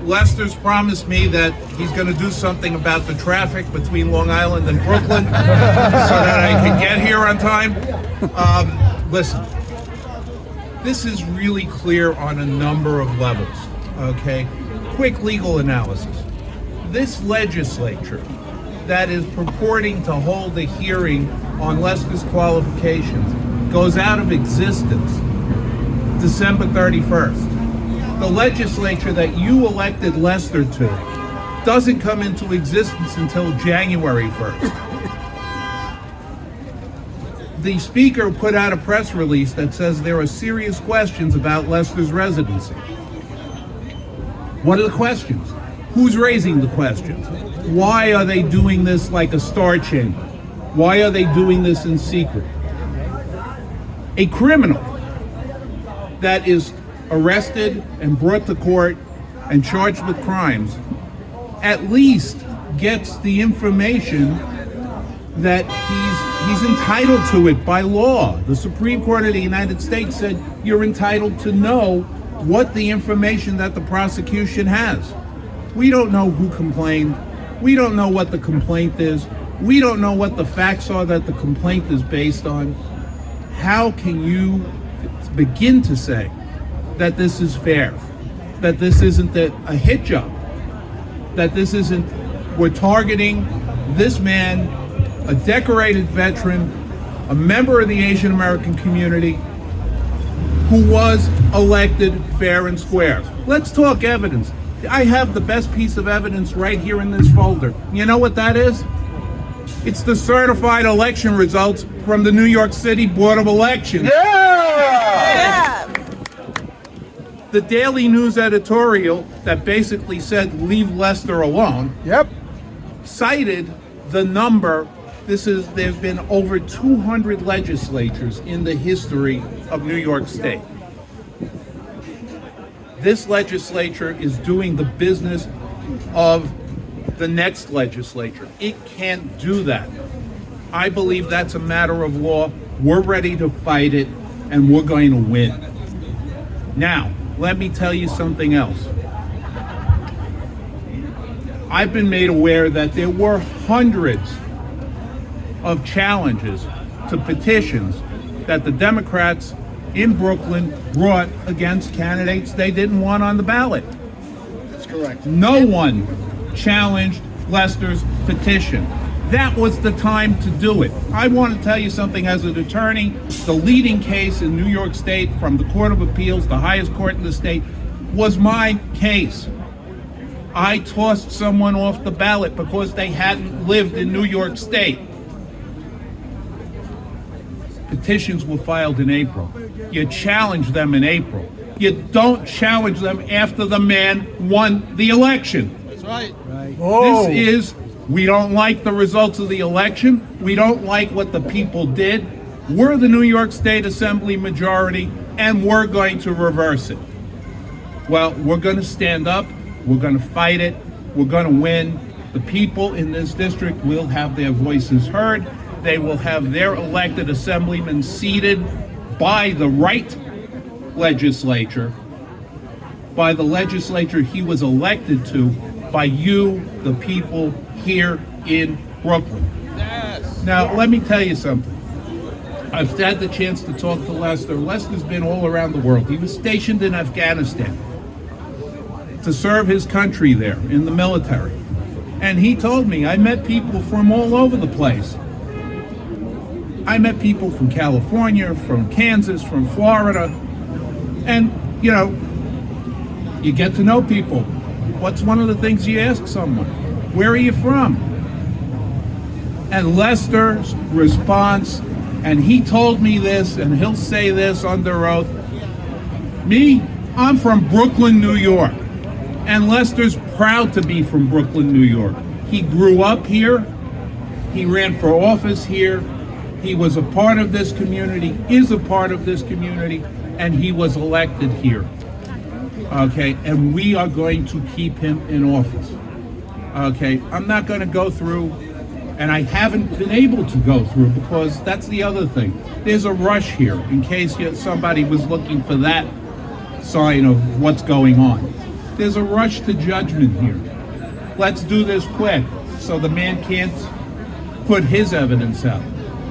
Lester's promised me that he's going to do something about the traffic between Long Island and Brooklyn so that I can get here on time. Listen, this is really clear on a number of levels, okay? Quick legal analysis. This legislature that is purporting to hold a hearing on Lester's qualifications goes out of existence December 31st. The legislature that you elected Lester to doesn't come into existence until January 1st. The speaker put out a press release that says there are serious questions about Lester's residency. What are the questions? Who's raising the questions? Why are they doing this like a star chamber? Why are they doing this in secret? A criminal that is arrested and brought to court and charged with crimes at least gets the information that he's entitled to it by law. The Supreme Court of the United States said you're entitled to know what the information that the prosecution has. We don't know who complained. We don't know what the complaint is. We don't know what the facts are that the complaint is based on. How can you begin to say that this is fair, that this isn't a hit job, that this isn't, we're targeting this man, a decorated veteran, a member of the Asian American community, who was elected fair and square. Let's talk evidence. I have the best piece of evidence right here in this folder. You know what that is? It's the certified election results from the New York City Board of Elections. Yeah! The Daily News editorial that basically said leave Lester alone. Yep. Cited the number. There's been over 200 legislatures in the history of New York State. This legislature is doing the business of the next legislature. It can't do that. I believe that's a matter of law. We're ready to fight it, and we're going to win. Now, let me tell you something else. I've been made aware that there were hundreds of challenges to petitions that the Democrats in Brooklyn brought against candidates they didn't want on the ballot. That's correct. No one challenged Lester's petition. That was the time to do it. I want to tell you something as an attorney. The leading case in New York State from the Court of Appeals, the highest court in the state, was my case. I tossed someone off the ballot because they hadn't lived in New York State. Petitions were filed in April. You challenge them in April. You don't challenge them after the man won the election. That's right. This is, we don't like the results of the election. We don't like what the people did. We're the New York State Assembly majority, and we're going to reverse it. Well, we're going to stand up. We're going to fight it. We're going to win. The people in this district will have their voices heard. They will have their elected assemblyman seated by the right legislature, by the legislature he was elected to, by you, the people here in Brooklyn. Yes. Now, let me tell you something. I've had the chance to talk to Lester. Lester's been all around the world. He was stationed in Afghanistan to serve his country there in the military. And he told me, I met people from all over the place. I met people from California, from Kansas, from Florida. And, you know, you get to know people. What's one of the things you ask someone? Where are you from? And Lester's response, and he told me this, and he'll say this under oath, me, I'm from Brooklyn, New York. And Lester's proud to be from Brooklyn, New York. He grew up here. He ran for office here. He was a part of this community, is a part of this community, and he was elected here. Okay, and we are going to keep him in office. Okay, I'm not going to go through, and I haven't been able to go through because that's the other thing. There's a rush here in case somebody was looking for that sign of what's going on. There's a rush to judgment here. Let's do this quick so the man can't put his evidence out.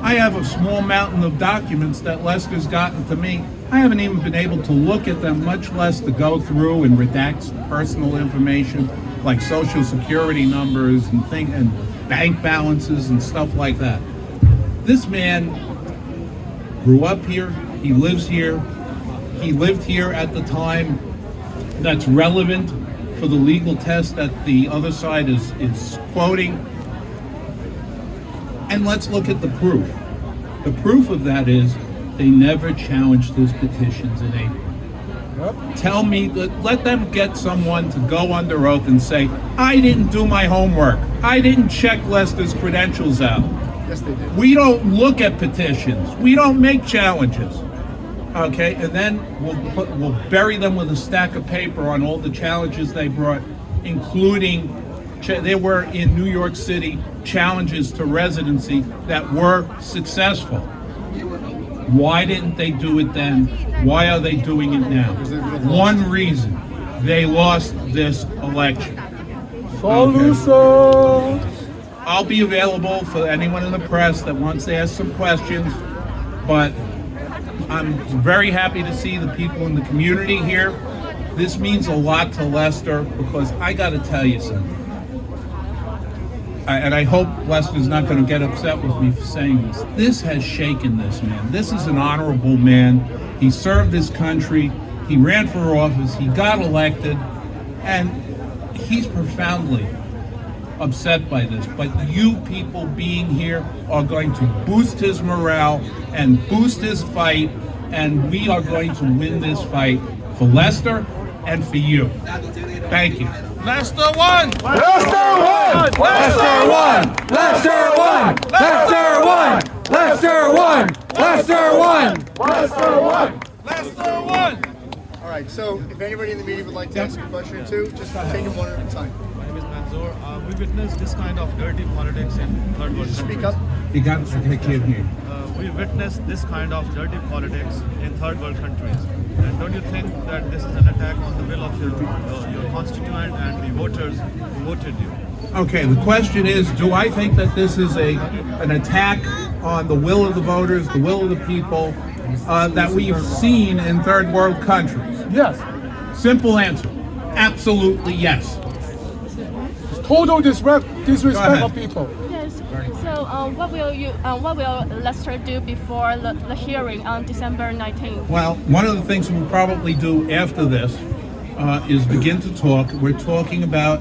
I have a small mountain of documents that Lester's gotten to me. I haven't even been able to look at them, much less to go through and redact personal information like social security numbers and bank balances and stuff like that. This man grew up here, he lives here, he lived here at the time that's relevant for the legal test that the other side is quoting. And let's look at the proof. The proof of that is they never challenged his petitions in April. Tell me, let them get someone to go under oath and say, I didn't do my homework. I didn't check Lester's credentials out. Yes, they did. We don't look at petitions. We don't make challenges. Okay, and then we'll bury them with a stack of paper on all the challenges they brought, including there were in New York City challenges to residency that were successful. Why didn't they do it then? Why are they doing it now? One reason: they lost this election. Okay. I'll be available for anyone in the press that wants to ask some questions, but I'm very happy to see the people in the community here. This means a lot to Lester because I got to tell you something. And I hope Lester's not going to get upset with me for saying this. This has shaken this man. This is an honorable man. He served his country. He ran for office. He got elected. And he's profoundly upset by this. But you people being here are going to boost his morale and boost his fight. And we are going to win this fight for Lester and for you. Thank you. Lester won! Lester won! Lester won! Lester won! Lester won! Lester won! Lester won! Lester won! Lester won! All right, so if anybody in the meeting would like to ask a question or two, just take them one at a time. My name is Manzoor. We witnessed this kind of dirty politics in third world countries. Speak up. You got it. I can't hear. We witnessed this kind of dirty politics in third world countries. And don't you think that this is an attack on the will of your constituent and the voters who voted you? Okay, the question is, do I think that this is an attack on the will of the voters, the will of the people, that we've seen in third world countries? Yes. Simple answer. Absolutely yes. Total disrespect ahead. of people. Yes. So, what will Lester do before the hearing on December 19th? Well, one of the things we'll probably do after this is begin to talk. We're talking about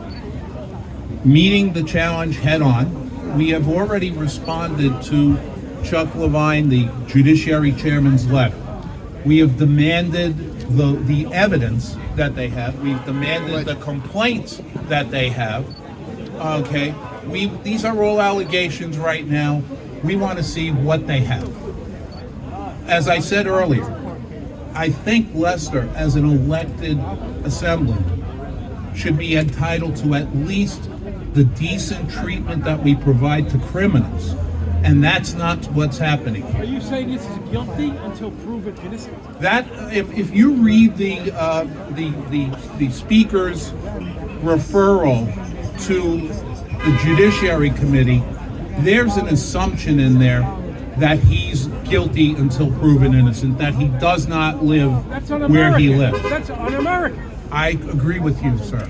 meeting the challenge head on. We have already responded to Chuck Levine, the Judiciary Chairman's letter. We have demanded the evidence that they have. We've demanded the complaints that they have. Okay, these are all allegations right now. We want to see what they have. As I said earlier, I think Lester, as an elected assemblyman, should be entitled to at least the decent treatment that we provide to criminals. And that's not what's happening. Are you saying this is guilty until proven innocent? That if you read the speaker's referral to the Judiciary Committee, there's an assumption in there that he's guilty until proven innocent, that he does not live That's where he un-American. lives. That's un-American. I agree with you, sir.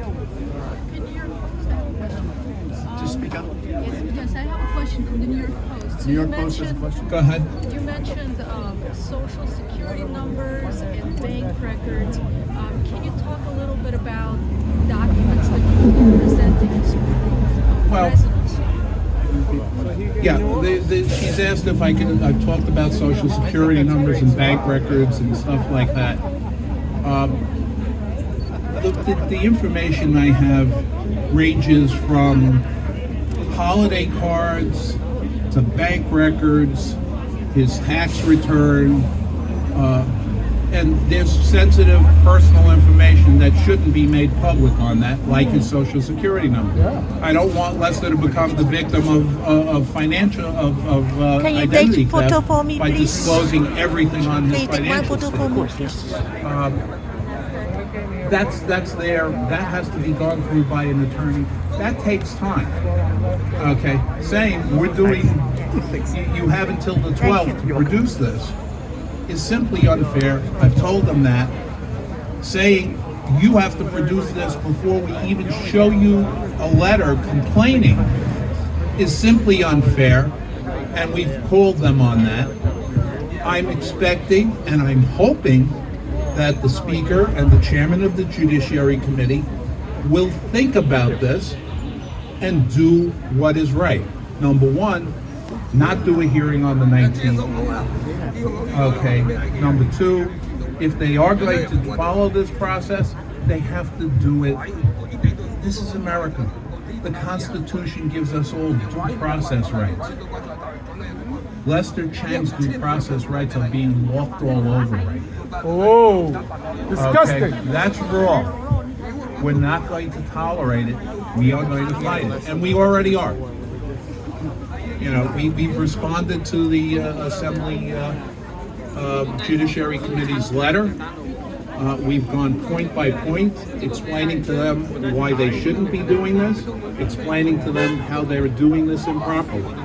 Just speak up. Yes, I have a question from the New York Post. So New York you Post has a mentioned, question. Go ahead. you mentioned social security numbers and bank records. Can you talk a little bit about documents that you will be presenting as proof of Well, residency? Yeah, she's asked if I've talked about social security numbers and bank records and stuff like that. The information I have ranges from holiday cards to bank records, his tax return, and there's sensitive personal information that shouldn't be made public on that, like his social security number. I don't want Lester to become the victim of financial Can you identity take photo theft for me, by please? disclosing everything on his Can you take one financial photo for me? statement. that's there. That has to be gone through by an attorney. That takes time. Okay, saying we're doing, you have until the 12th to produce this is simply unfair. I've told them that. Saying you have to produce this before we even show you a letter complaining is simply unfair, and we've called them on that. I'm expecting and I'm hoping that the Speaker and the Chairman of the Judiciary Committee will think about this and do what is right. Number one, not do a hearing on the 19th. Okay. Number two, if they are going to follow this process, they have to do it. This is America. The Constitution gives us all due process rights. Lester Chang's due process rights are being walked all over right now. Oh, disgusting. Okay, that's wrong. We're not going to tolerate it. We are going to fight it, and we already are. You know, we've responded to the Assembly Judiciary Committee's letter. We've gone point by point, explaining to them why they shouldn't be doing this, explaining to them how they're doing this improperly.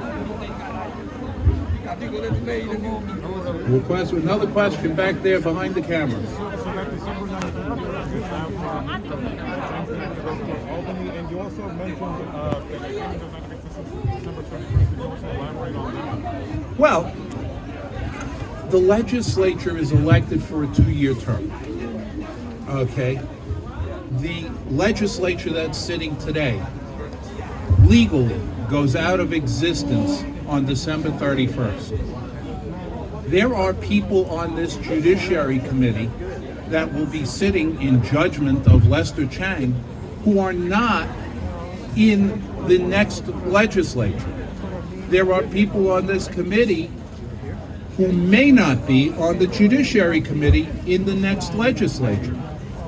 Another question back there behind the camera. And you also mentioned December 31st. Elaborate on that. Well, the legislature is elected for a 2-year term. Okay? The legislature that's sitting today legally goes out of existence on December 31st. There are people on this Judiciary Committee that will be sitting in judgment of Lester Chang who are not in the next legislature. There are people on this committee who may not be on the Judiciary Committee in the next legislature.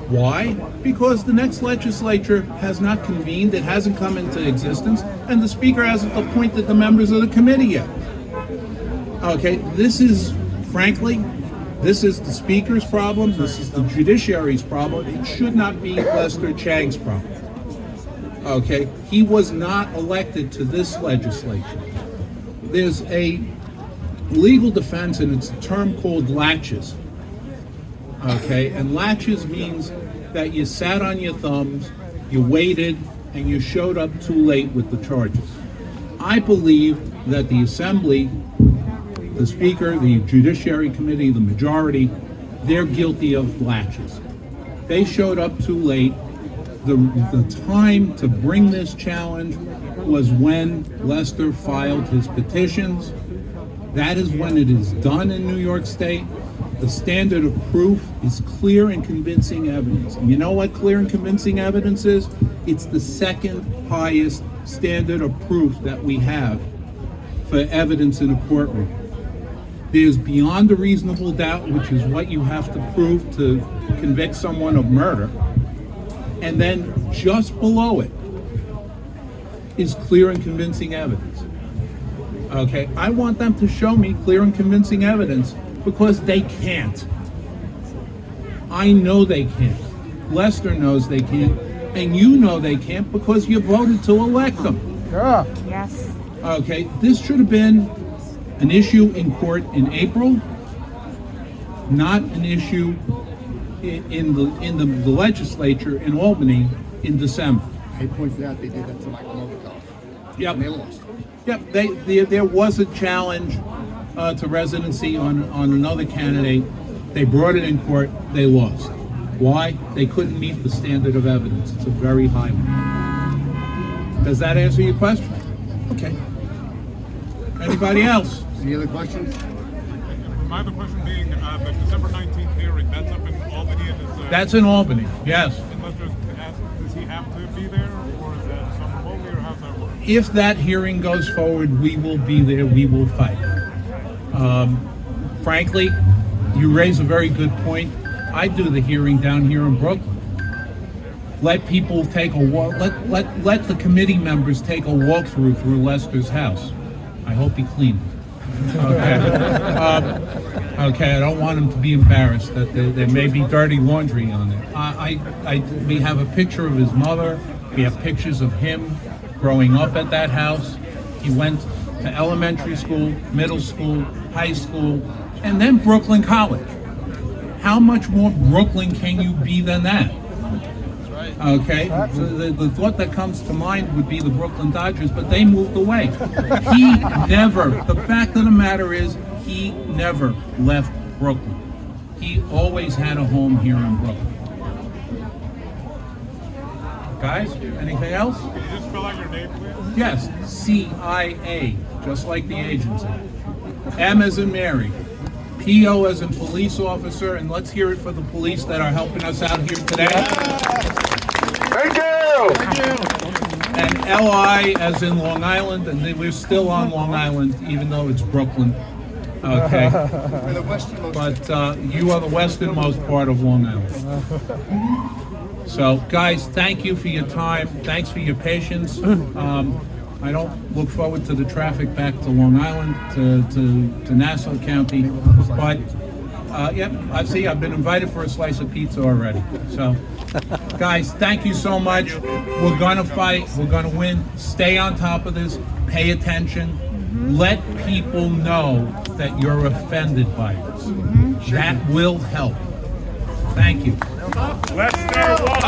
Why? Because the next legislature has not convened, it hasn't come into existence, and the Speaker hasn't appointed the members of the committee yet. Okay, this is, frankly, this is the Speaker's problem, this is the Judiciary's problem, it should not be Lester Chang's problem. Okay, he was not elected to this legislature. There's a legal defense, and it's a term called laches. Okay, and laches means that you sat on your thumbs, you waited, and you showed up too late with the charges. I believe that the Assembly, the Speaker, the Judiciary Committee, the majority, they're guilty of laches. They showed up too late. The time to bring this challenge was when Lester filed his petitions. That is when it is done in New York State. The standard of proof is clear and convincing evidence. And you know what clear and convincing evidence is? It's the second highest standard of proof that we have for evidence in a courtroom. There's beyond a reasonable doubt, which is what you have to prove to convict someone of murder. And then just below it is clear and convincing evidence. Okay, I want them to show me clear and convincing evidence because they can't. I know they can't. Lester knows they can't. And you know they can't because you voted to elect them. Yeah. Yes. Okay, this should have been an issue in court in April, not an issue in the legislature in Albany in December. He pointed out they did that to Michael Novikov. Yep. And they lost. Yep. There was a challenge to residency on another candidate. They brought it in court. They lost. Why? They couldn't meet the standard of evidence. It's a very high one. Does that answer your question? Okay. Anybody else? Any other questions? My other question being the December 19th hearing, that's up in Albany and is That's in Albany. Yes. does he have to be there or is that some remotely or how's that work? If that hearing goes forward, we will be there. We will fight. Frankly, you raise a very good point. I do the hearing down here in Brooklyn. Let people take a walk. Let the committee members take a walkthrough through Lester's house. I hope he cleaned it. Okay, I don't want him to be embarrassed that there may be dirty laundry on it. We have a picture of his mother. We have pictures of him growing up at that house. He went to elementary school, middle school, high school, and then Brooklyn College. How much more Brooklyn can you be than that? Okay, so the thought that comes to mind would be the Brooklyn Dodgers, but they moved away. He never, the fact of the matter is, he never left Brooklyn. He always had a home here in Brooklyn. Guys, anything else? Can you just spell out your name, please? Yes, CIA, just like the agency. M as in Mary. PO as in police officer, and let's hear it for the police that are helping us out here today. Thank you. And LI as in Long Island, and we're still on Long Island, even though it's Brooklyn. Okay, We're the westernmost. but you are the westernmost part of Long Island. So, guys, thank you for your time. Thanks for your patience. I don't look forward to the traffic back to Long Island, to Nassau County, but yep, I've been invited for a slice of pizza already. So, guys, thank you so much. We're gonna fight. We're gonna win. Stay on top of this. Pay attention. Let people know that you're offended by this. That will help. Thank you. Lester 1.